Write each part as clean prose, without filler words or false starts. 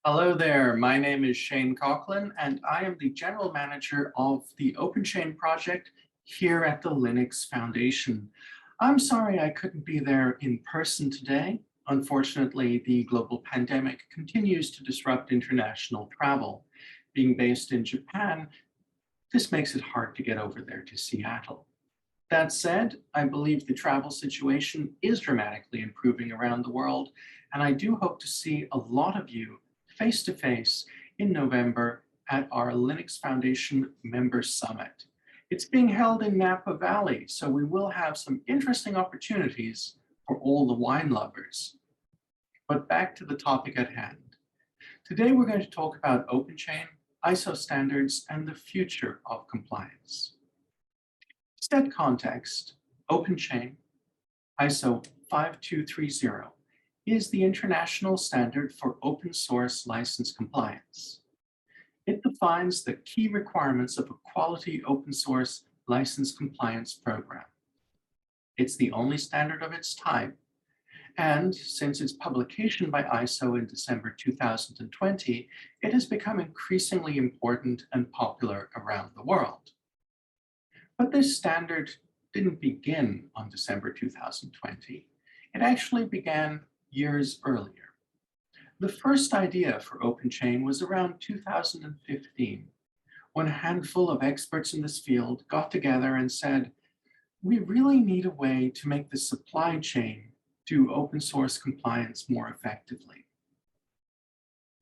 Hello there, my name is Shane Coughlin, and I am the General Manager of the OpenChain project here at the Linux Foundation. I'm sorry I couldn't be there in person today. Unfortunately, the global pandemic continues to disrupt international travel. Being based in Japan, this makes it hard to get over there to Seattle. That said, I believe the travel situation is dramatically improving around the world, and I do hope to see a lot of you face-to-face in November at our Linux Foundation Member Summit. It's being held in Napa Valley, so we will have some interesting opportunities for all the wine lovers. But back to the topic at hand. Today we're going to talk about OpenChain, ISO standards, and the future of compliance. To set context, OpenChain, ISO 5230, is the international standard for open source license compliance. It defines the key requirements of a quality open source license compliance program. It's the only standard of its type, and since its publication by ISO in December 2020, it has become increasingly important and popular around the world. But this standard didn't begin on December 2020. It actually began years earlier. The first idea for OpenChain was around 2015, when a handful of experts in this field got together and said, we really need a way to make the supply chain do open source compliance more effectively.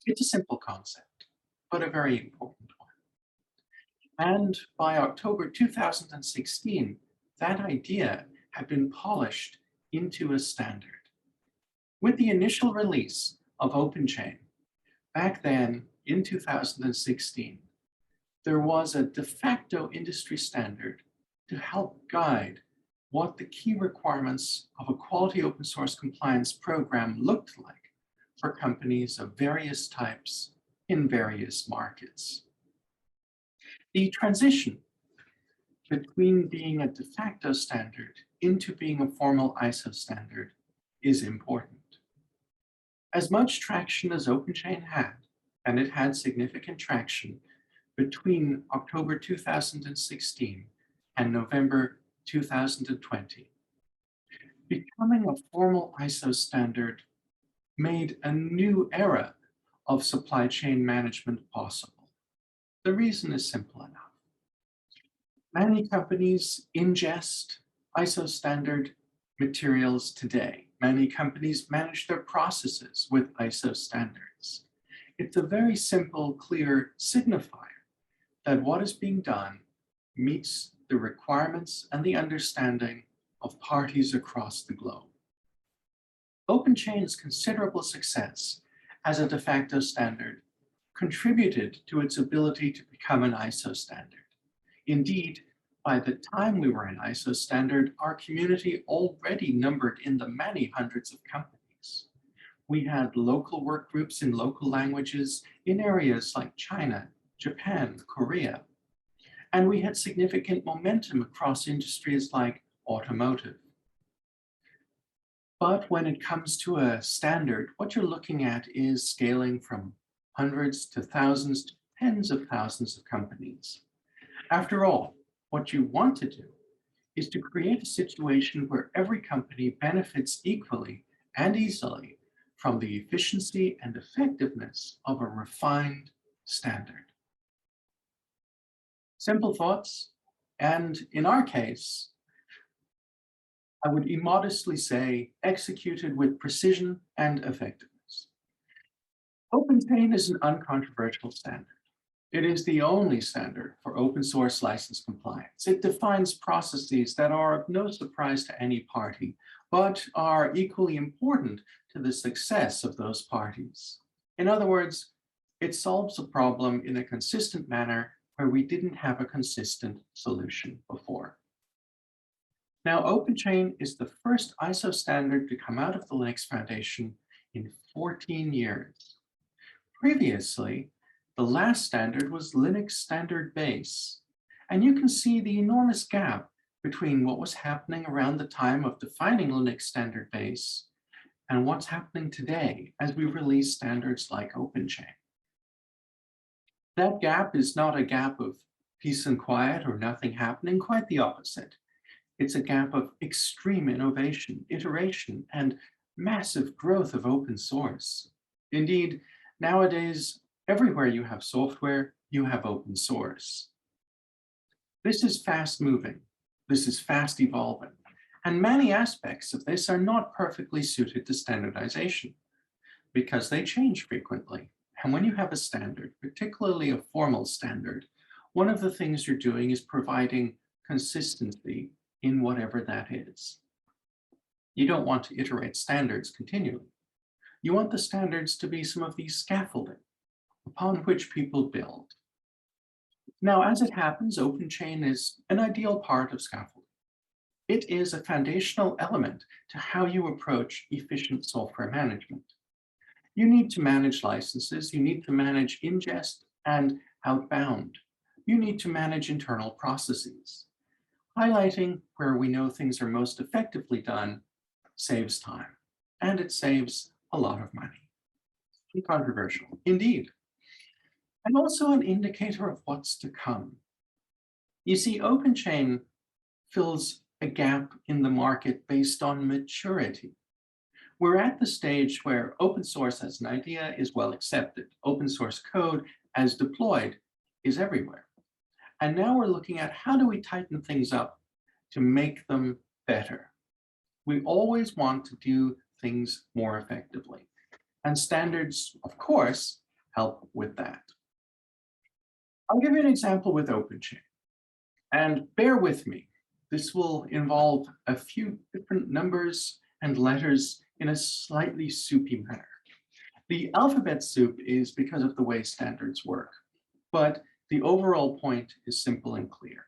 It's a simple concept, but a very important one. And by October 2016, that idea had been polished into a standard. With the initial release of OpenChain, back then in 2016, there was a de facto industry standard to help guide what the key requirements of a quality open source compliance program looked like for companies of various types in various markets. The transition between being a de facto standard into being a formal ISO standard is important. As much traction as OpenChain had, and it had significant traction between October 2016 and November 2020, becoming a formal ISO standard made a new era of supply chain management possible. The reason is simple enough. Many companies ingest ISO standard materials today. Many companies manage their processes with ISO standards. It's a very simple, clear signifier that what is being done meets the requirements and the understanding of parties across the globe. OpenChain's considerable success as a de facto standard contributed to its ability to become an ISO standard. Indeed, by the time we were an ISO standard, our community already numbered in the many hundreds of companies. We had local work groups in local languages in areas like China, Japan, Korea, and we had significant momentum across industries like automotive. But when it comes to a standard, what you're looking at is scaling from hundreds to thousands to tens of thousands of companies. After all, what you want to do is to create a situation where every company benefits equally and easily from the efficiency and effectiveness of a refined standard. Simple thoughts, and in our case, I would immodestly say executed with precision and effectiveness. OpenChain is an uncontroversial standard. It is the only standard for open source license compliance. It defines processes that are of no surprise to any party, but are equally important to the success of those parties. In other words, it solves a problem in a consistent manner where we didn't have a consistent solution before. Now, OpenChain is the first ISO standard to come out of the Linux Foundation in 14 years. Previously, the last standard was Linux Standard Base, and you can see the enormous gap between what was happening around the time of defining Linux Standard Base and what's happening today as we release standards like OpenChain. That gap is not a gap of peace and quiet or nothing happening, quite the opposite. It's a gap of extreme innovation, iteration, and massive growth of open source. Indeed, nowadays, everywhere you have software, you have open source. This is fast moving. This is fast evolving. And many aspects of this are not perfectly suited to standardization because they change frequently. And when you have a standard, particularly a formal standard, one of the things you're doing is providing consistency in whatever that is. You don't want to iterate standards continually. You want the standards to be some of these scaffolding upon which people build. Now, as it happens, OpenChain is an ideal part of scaffolding. It is a foundational element to how you approach efficient software management. You need to manage licenses, you need to manage ingest and outbound. You need to manage internal processes. Highlighting where we know things are most effectively done saves time, and it saves a lot of money. Controversial, indeed. And also an indicator of what's to come. You see, OpenChain fills a gap in the market based on maturity. We're at the stage where open source as an idea is well accepted. Open source code as deployed is everywhere. And now we're looking at how do we tighten things up to make them better. We always want to do things more effectively. And standards, of course, help with that. I'll give you an example with OpenChain. And bear with me. This will involve a few different numbers and letters in a slightly soupy manner. The alphabet soup is because of the way standards work, but the overall point is simple and clear.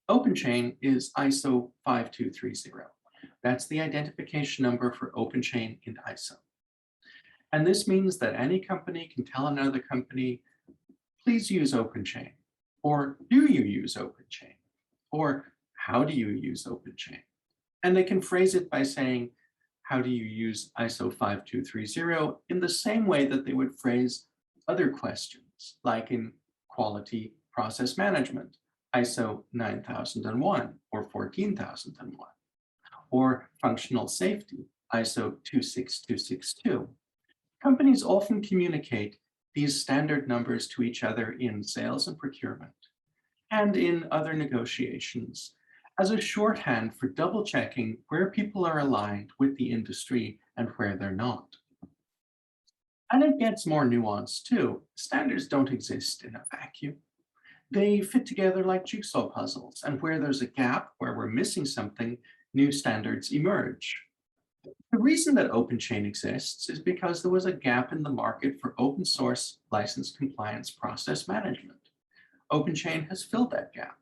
OpenChain is ISO 5230. That's the identification number for OpenChain in ISO. And this means that any company can tell another company, please use OpenChain, or do you use OpenChain, or how do you use OpenChain? And they can phrase it by saying, how do you use ISO 5230 in the same way that they would phrase other questions, like in quality process management, ISO 9001 or 14001, or functional safety, ISO 26262. Companies often communicate these standard numbers to each other in sales and procurement and in other negotiations as a shorthand for double checking where people are aligned with the industry and where they're not. And it gets more nuanced too. Standards don't exist in a vacuum. They fit together like jigsaw puzzles, and where there's a gap, where we're missing something, new standards emerge. The reason that OpenChain exists is because there was a gap in the market for open source license compliance process management. OpenChain has filled that gap.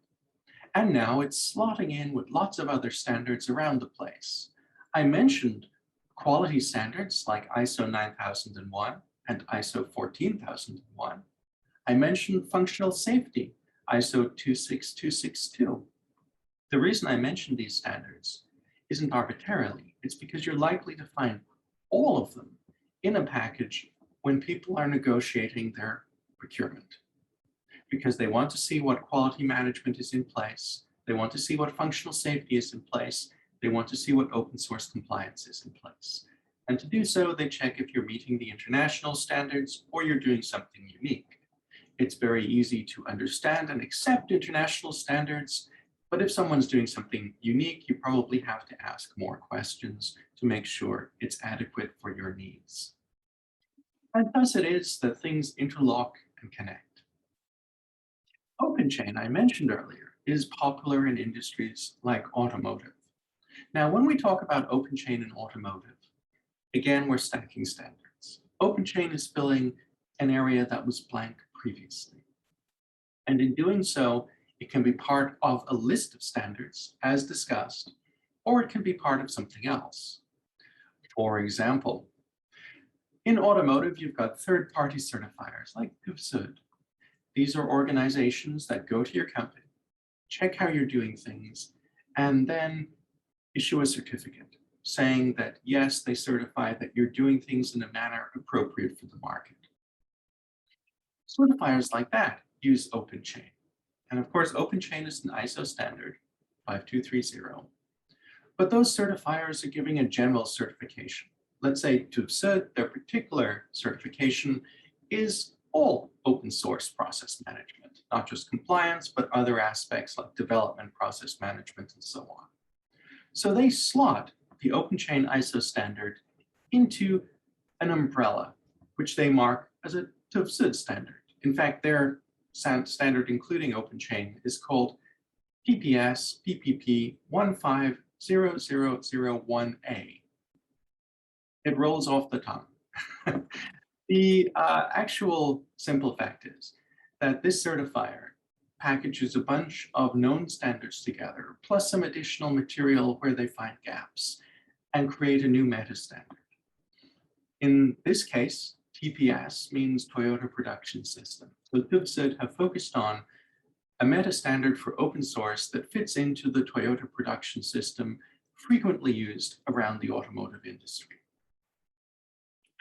And now it's slotting in with lots of other standards around the place. I mentioned quality standards like ISO 9001 and ISO 14001. I mentioned functional safety, ISO 26262. The reason I mentioned these standards isn't arbitrarily, it's because you're likely to find all of them in a package when people are negotiating their procurement. Because they want to see what quality management is in place, they want to see what functional safety is in place, they want to see what open source compliance is in place. And to do so, they check if you're meeting the international standards or you're doing something unique. It's very easy to understand and accept international standards, but if someone's doing something unique, you probably have to ask more questions to make sure it's adequate for your needs. And thus it is that things interlock and connect. OpenChain, I mentioned earlier, is popular in industries like automotive. Now, when we talk about OpenChain in automotive, again, we're stacking standards. OpenChain is filling an area that was blank previously. And in doing so, it can be part of a list of standards, as discussed, or it can be part of something else. For example, in automotive, you've got third-party certifiers like PIVSUD. These are organizations that go to your company, check how you're doing things, and then issue a certificate saying that, yes, they certify that you're doing things in a manner appropriate for the market. Certifiers like that use OpenChain. And of course, OpenChain is an ISO standard, 5230. But those certifiers are giving a general certification. Let's say to CID, their particular certification is all open source process management, not just compliance, but other aspects like development, process management, and so on. So they slot the OpenChain ISO standard into an umbrella, which they mark as a TÜV-SÜD standard. In fact, their standard, including OpenChain, is called PPS PPP 150001A. It rolls off the tongue. The actual simple fact is that this certifier packages a bunch of known standards together, plus some additional material where they find gaps, and create a new meta standard. In this case, TPS means Toyota Production System. So TÜV-SÜD have focused on a meta standard for open source that fits into the Toyota production system frequently used around the automotive industry.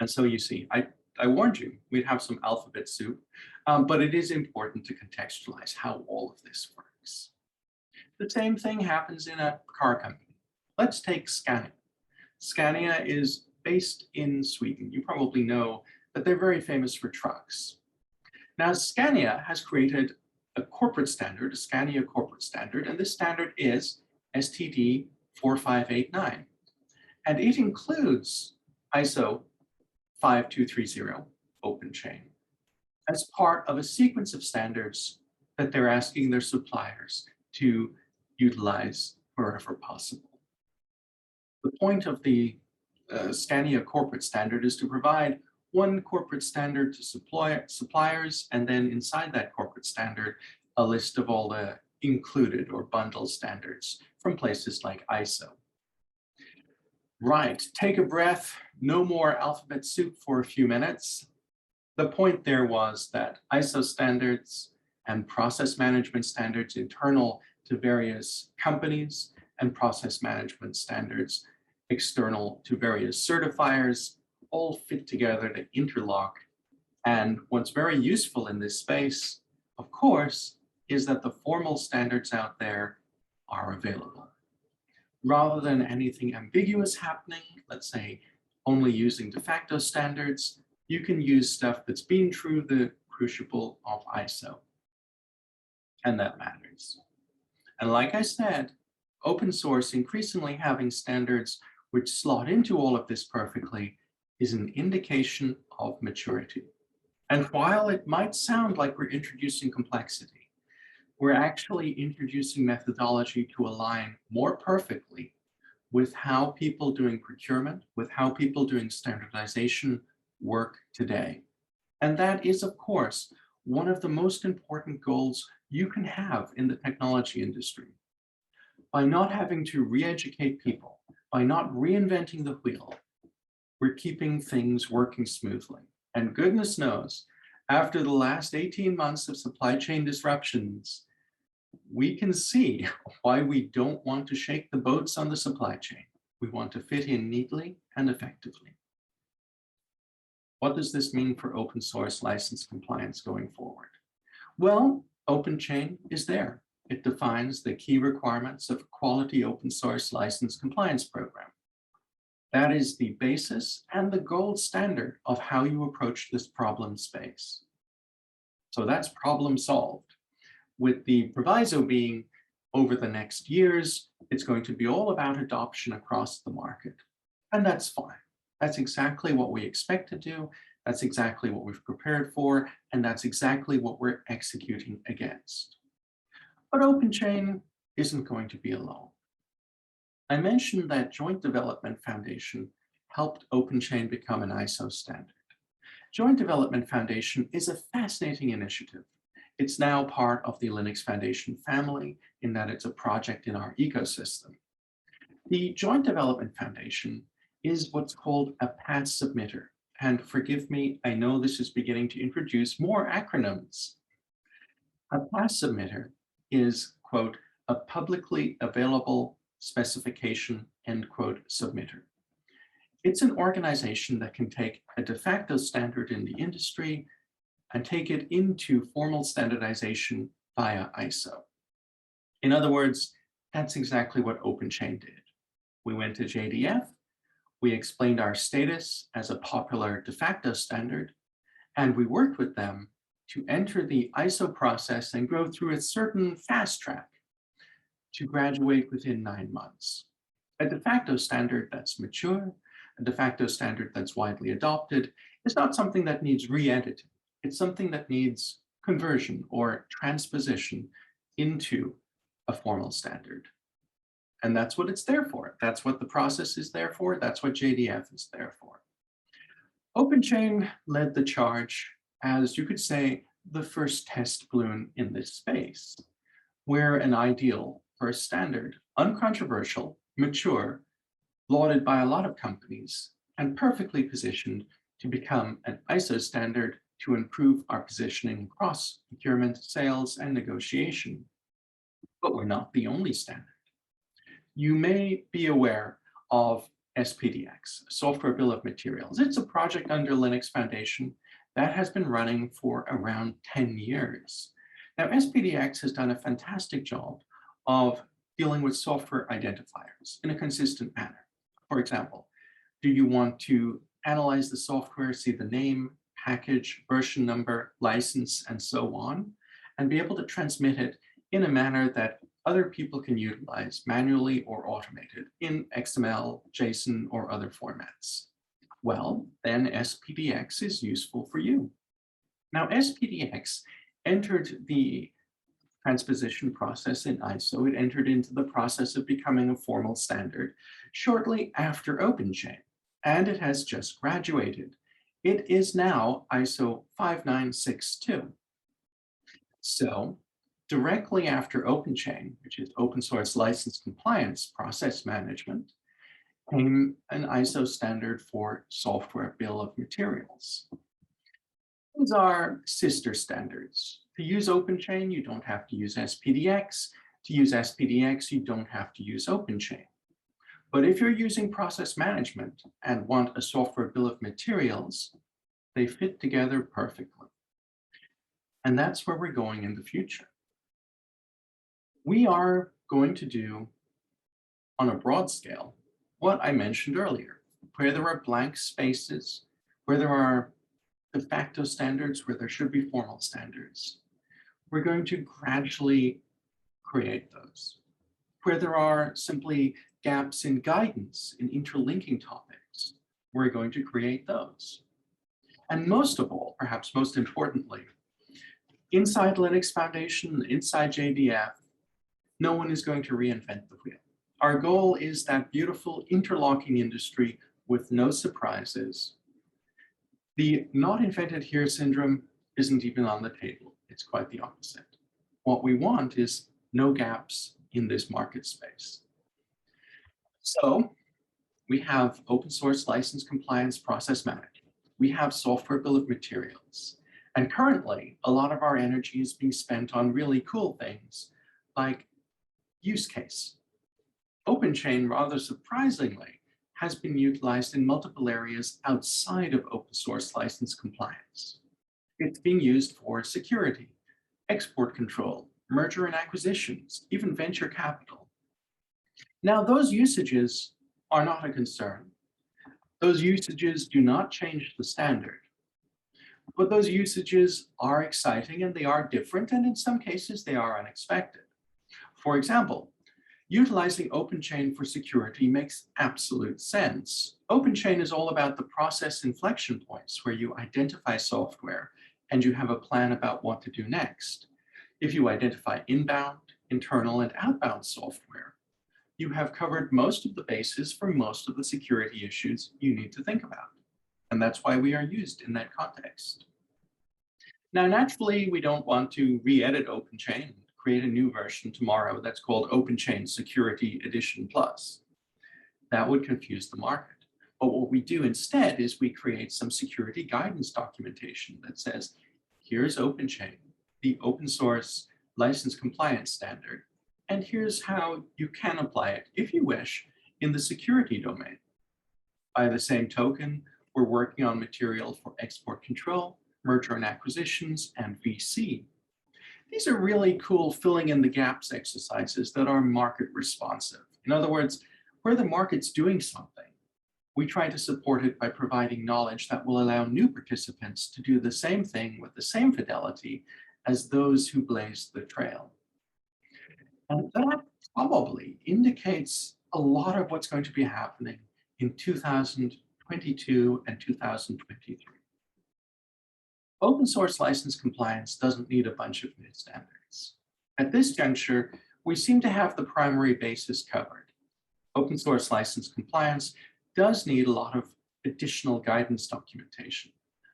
And so you see, I warned you, we'd have some alphabet soup, but it is important to contextualize how all of this works. The same thing happens in a car company. Let's take Scania. Scania is based in Sweden. You probably know that they're very famous for trucks. Now, Scania has created a corporate standard, a Scania corporate standard, and this standard is STD 4589. And it includes ISO 5230 OpenChain as part of a sequence of standards that they're asking their suppliers to utilize wherever possible. The point of the Scania corporate standard is to provide one corporate standard to suppliers, and then inside that corporate standard, a list of all the included or bundled standards from places like ISO. Right, take a breath, no more alphabet soup for a few minutes. The point there was that ISO standards and process management standards internal to various companies and process management standards external to various certifiers all fit together to interlock. And what's very useful in this space, of course, is that the formal standards out there are available. Rather than anything ambiguous happening, let's say only using de facto standards, you can use stuff that's been through the crucible of ISO. And that matters. And like I said, open source increasingly having standards which slot into all of this perfectly is an indication of maturity. And while it might sound like we're introducing complexity, we're actually introducing methodology to align more perfectly with how people doing procurement, with how people doing standardization work today. And that is, of course, one of the most important goals you can have in the technology industry. By not having to re-educate people, by not reinventing the wheel, we're keeping things working smoothly. And goodness knows, after the last 18 months of supply chain disruptions, we can see why we don't want to shake the boats on the supply chain. We want to fit in neatly and effectively. What does this mean for open source license compliance going forward? Well, OpenChain is there. It defines the key requirements of a quality open source license compliance program. That is the basis and the gold standard of how you approach this problem space. So that's problem solved. With the proviso being over the next years, it's going to be all about adoption across the market. And that's fine. That's exactly what we expect to do. That's exactly what we've prepared for. And that's exactly what we're executing against. But OpenChain isn't going to be alone. I mentioned that Joint Development Foundation helped OpenChain become an ISO standard. Joint Development Foundation is a fascinating initiative. It's now part of the Linux Foundation family in that it's a project in our ecosystem. The Joint Development Foundation is what's called a path submitter. And forgive me, I know this is beginning to introduce more acronyms. A path submitter is, quote, a publicly available specification end quote, submitter. It's an organization that can take a de facto standard in the industry and take it into formal standardization via ISO. In other words, that's exactly what OpenChain did. We went to JDF, we explained our status as a popular de facto standard, and we worked with them to enter the ISO process and go through a certain fast track to graduate within 9 months. A de facto standard that's mature, a de facto standard that's widely adopted, is not something that needs re-editing. It's something that needs conversion or transposition into a formal standard. And that's what it's there for. That's what the process is there for. That's what JDF is there for. OpenChain led the charge as, you could say, the first test balloon in this space. We're an ideal for a standard, uncontroversial, mature, lauded by a lot of companies, and perfectly positioned to become an ISO standard to improve our positioning across procurement, sales, and negotiation. But we're not the only standard. You may be aware of SPDX, Software Bill of Materials. It's a project under Linux Foundation that has been running for around 10 years. Now, SPDX has done a fantastic job of dealing with software identifiers in a consistent manner. For example, do you want to analyze the software, see the name, package, version number, license, and so on, and be able to transmit it in a manner that other people can utilize manually or automated in XML, JSON, or other formats? Well, then SPDX is useful for you. Now, SPDX entered the transposition process in ISO. It entered into the process of becoming a formal standard shortly after OpenChain, and it has just graduated. It is now ISO 5962. So directly after OpenChain, which is open source license compliance process management, came an ISO standard for software bill of materials. These are sister standards. To use OpenChain, you don't have to use SPDX. To use SPDX, you don't have to use OpenChain. But if you're using process management and want a software bill of materials, they fit together perfectly. And that's where we're going in the future. We are going to do, on a broad scale, what I mentioned earlier, where there are blank spaces, where there are de facto standards, where there should be formal standards. We're going to gradually create those. Where there are simply gaps in guidance, in interlinking topics, we're going to create those. And most of all, perhaps most importantly, inside Linux Foundation, inside JDF, no one is going to reinvent the wheel. Our goal is that beautiful interlocking industry with no surprises. The not invented here syndrome isn't even on the table. It's quite the opposite. What we want is no gaps in this market space. So we have open source license compliance process management. We have software bill of materials. And currently, a lot of our energy is being spent on really cool things like use case. OpenChain, rather surprisingly, has been utilized in multiple areas outside of open source license compliance. It's being used for security, export control, merger and acquisitions, even venture capital. Now, those usages are not a concern. Those usages do not change the standard. But those usages are exciting and they are different, and in some cases they are unexpected. For example, utilizing OpenChain for security makes absolute sense. OpenChain is all about the process inflection points where you identify software and you have a plan about what to do next. If you identify inbound, internal, and outbound software, you have covered most of the bases for most of the security issues you need to think about. And that's why we are used in that context. Now, naturally, we don't want to re-edit OpenChain, create a new version tomorrow that's called OpenChain Security Edition Plus. That would confuse the market. But what we do instead is we create some security guidance documentation that says, here's OpenChain, the open source license compliance standard, and here's how you can apply it, if you wish, in the security domain. By the same token, we're working on material for export control, merger and acquisitions, and VC. These are really cool filling in the gaps exercises that are market responsive. In other words, where the market's doing something, we try to support it by providing knowledge that will allow new participants to do the same thing with the same fidelity as those who blazed the trail. And that probably indicates a lot of what's going to be happening in 2022 and 2023. Open source license compliance doesn't need a bunch of new standards. At this juncture, we seem to have the primary basis covered. Open source license compliance does need a lot of additional guidance documentation.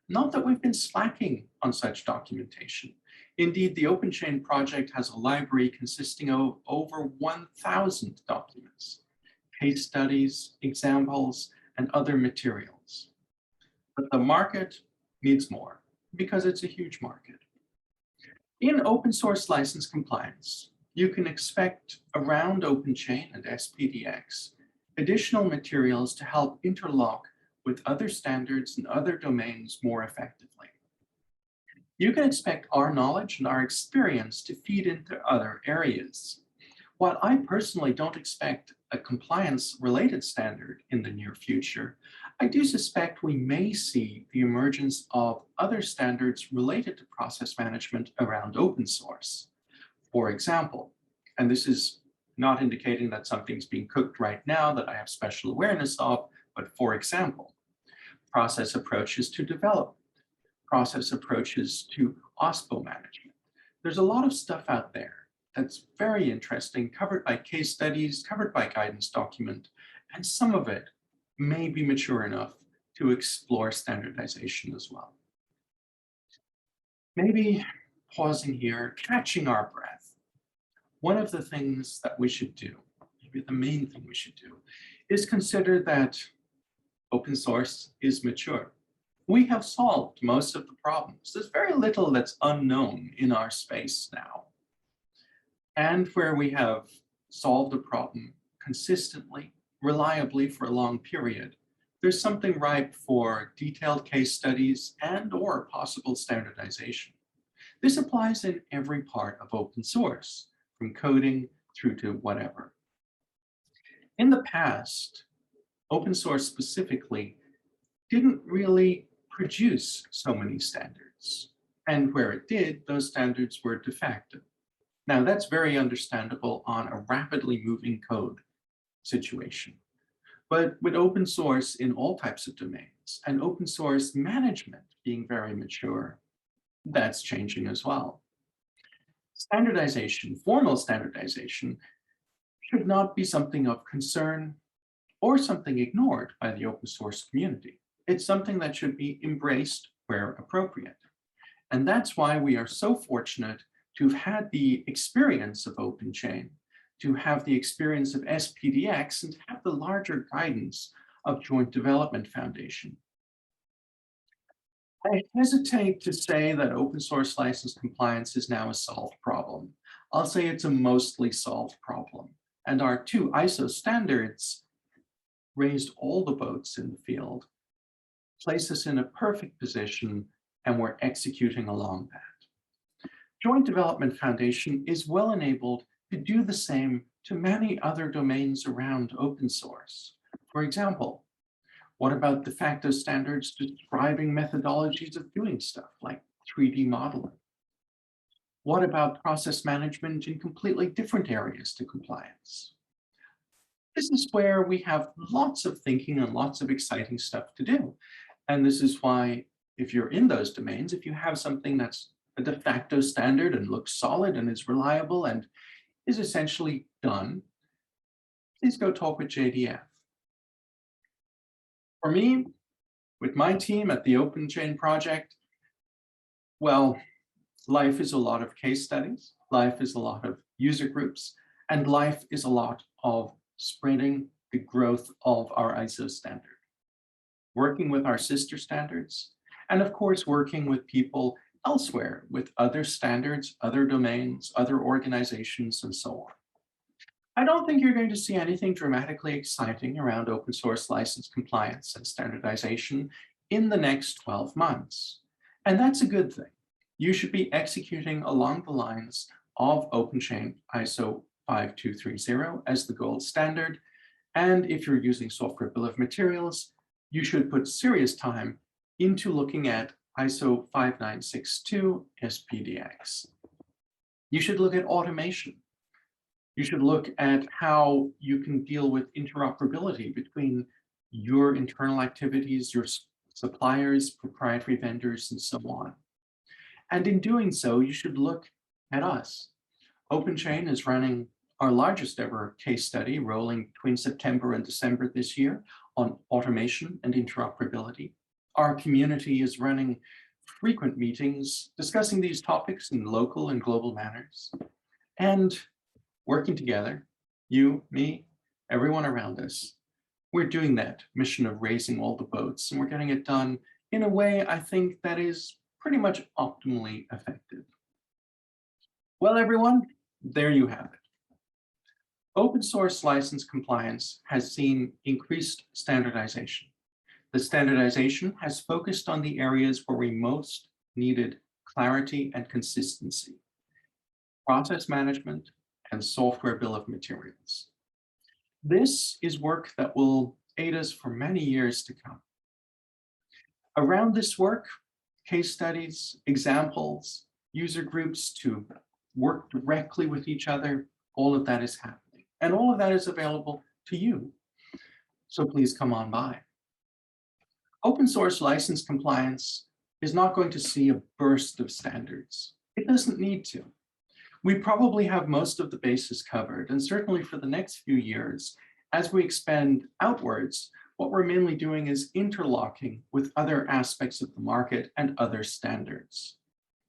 Not that we've been slacking on such documentation. Indeed, the OpenChain project has a library consisting of over 1,000 documents, case studies, examples, and other materials. But the market needs more because it's a huge market. In open source license compliance, you can expect around OpenChain and SPDX additional materials to help interlock with other standards and other domains more effectively. You can expect our knowledge and our experience to feed into other areas. While I personally don't expect a compliance-related standard in the near future, I do suspect we may see the emergence of other standards related to process management around open source. For example, and this is not indicating that something's being cooked right now that I have special awareness of, but for example, process approaches to development, process approaches to OSPO management. There's a lot of stuff out there that's very interesting, covered by case studies, covered by guidance document, and some of it may be mature enough to explore standardization as well. Maybe pausing here, catching our breath. One of the things that we should do, maybe the main thing we should do, is consider that open source is mature. We have solved most of the problems. There's very little that's unknown in our space now. And where we have solved a problem consistently, reliably for a long period, there's something ripe for detailed case studies and/or possible standardization. This applies in every part of open source, from coding through to whatever. In the past, open source specifically didn't really produce so many standards. And where it did, those standards were de facto. Now, that's very understandable on a rapidly moving code situation. But with open source in all types of domains and open source management being very mature, that's changing as well. Standardization, formal standardization, should not be something of concern or something ignored by the open source community. It's something that should be embraced where appropriate. And that's why we are so fortunate to have had the experience of OpenChain, to have the experience of SPDX, and to have the larger guidance of Joint Development Foundation. I hesitate to say that open source license compliance is now a solved problem. I'll say it's a mostly solved problem. And our two ISO standards raised all the boats in the field, place us in a perfect position, and we're executing along that. Joint Development Foundation is well enabled to do the same to many other domains around open source. For example, what about de facto standards describing methodologies of doing stuff like 3D modeling? What about process management in completely different areas to compliance? This is where we have lots of thinking and lots of exciting stuff to do. And this is why, if you're in those domains, if you have something that's a de facto standard and looks solid and is reliable and is essentially done, please go talk with JDF. For me, with my team at the OpenChain project, well, life is a lot of case studies, life is a lot of user groups, and life is a lot of spreading the growth of our ISO standard, working with our sister standards, and of course, working with people elsewhere with other standards, other domains, other organizations, and so on. I don't think you're going to see anything dramatically exciting around open source license compliance and standardization in the next 12 months. And that's a good thing. You should be executing along the lines of OpenChain ISO 5230 as the gold standard. And if you're using software bill of materials, you should put serious time into looking at ISO 5962 SPDX. You should look at automation. You should look at how you can deal with interoperability between your internal activities, your suppliers, proprietary vendors, and so on. And in doing so, you should look at us. OpenChain is running our largest ever case study rolling between September and December this year on automation and interoperability. Our community is running frequent meetings discussing these topics in local and global manners. And working together, you, me, everyone around us, we're doing that mission of raising all the boats, and we're getting it done in a way I think that is pretty much optimally effective. Well, everyone, there you have it. Open source license compliance has seen increased standardization. The standardization has focused on the areas where we most needed clarity and consistency: process management and software bill of materials. This is work that will aid us for many years to come. Around this work, case studies, examples, user groups to work directly with each other, all of that is happening. And all of that is available to you. So please come on by. Open source license compliance is not going to see a burst of standards. It doesn't need to. We probably have most of the bases covered, and certainly for the next few years, as we expand outwards, what we're mainly doing is interlocking with other aspects of the market and other standards.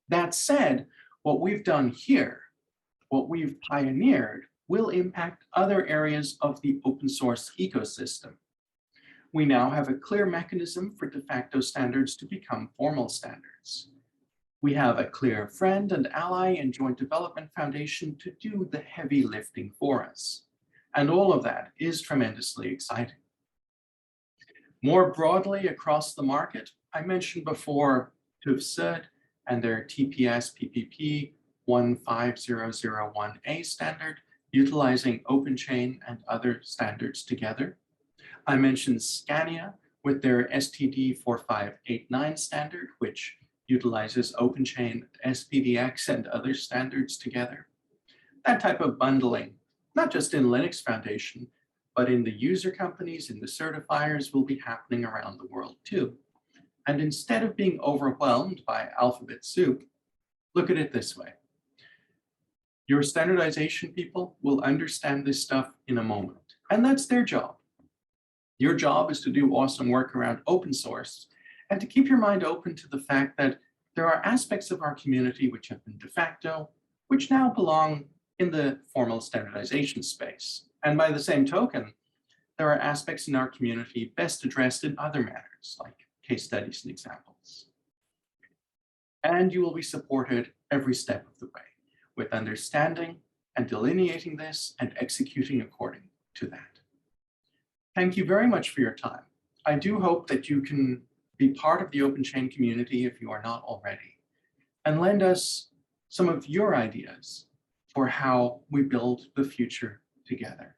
That said, what we've done here, what we've pioneered, will impact other areas of the open source ecosystem. We now have a clear mechanism for de facto standards to become formal standards. We have a clear friend and ally in Joint Development Foundation to do the heavy lifting for us. And all of that is tremendously exciting. More broadly across the market, I mentioned before TÜV and their TPS PPP 15001A standard, utilizing OpenChain and other standards together. I mentioned Scania with their STD 4589 standard, which utilizes OpenChain, SPDX, and other standards together. That type of bundling, not just in Linux Foundation, but in the user companies, in the certifiers, will be happening around the world too. And instead of being overwhelmed by alphabet soup, look at it this way. Your standardization people will understand this stuff in a moment, and that's their job. Your job is to do awesome work around open source and to keep your mind open to the fact that there are aspects of our community which have been de facto, which now belong in the formal standardization space. And by the same token, there are aspects in our community best addressed in other matters, like case studies and examples. And you will be supported every step of the way with understanding and delineating this and executing according to that. Thank you very much for your time. I do hope that you can be part of the OpenChain community if you are not already, and lend us some of your ideas for how we build the future together.